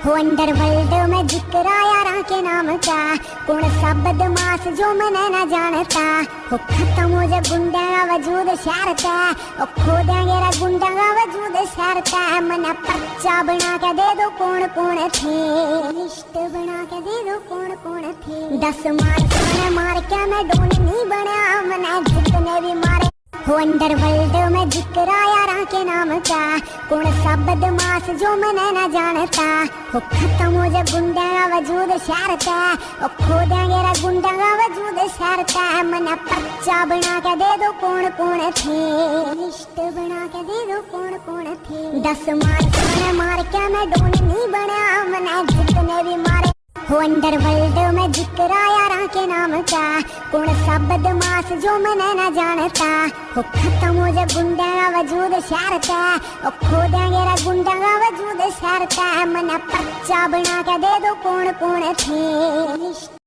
हो अंडरवर्ल्ड में जिक्र यारा के नाम का, कौन सा बदमाश जो मैंने न जानता। हो खत्म हो जा गुंडा का वजूद शहरता, और खो देंगे रा गुंडा का वजूद शहरता। मना पर्चा बना के दे दो कौन कौन थे, लिस्ट बना के दे दो कौन कौन थे। 10 मार के मैं डोन नहीं बना, मना जितने भी मारे। हो अंडरवर्ल्ड में जिक्र यारा के नाम का, कौन सा बदमाश जो मैंने न जानता। हो खत्म हो जा गुंडा का वजूद शहरता, और खो देंगे रा गुंडा का वजूद शहरता। मना पर्चा बना के दे दो कौन कौन थे, लिस्ट बना के दे दो कौन कौन थे। 10 मार के मैं डोन नहीं बना, मना जितने भी मारे। हो अंडरवर्ल्ड में जिक्र यारा के नाम का, कौन सा बदमाश जो मैंने न जानता। हो खत्म हो जा गुंडा का वजूद शहरता, और खो देंगे रा गुंडा का वजूद शहरता। मना पर्चा बना के दे दो कौन कौन थे।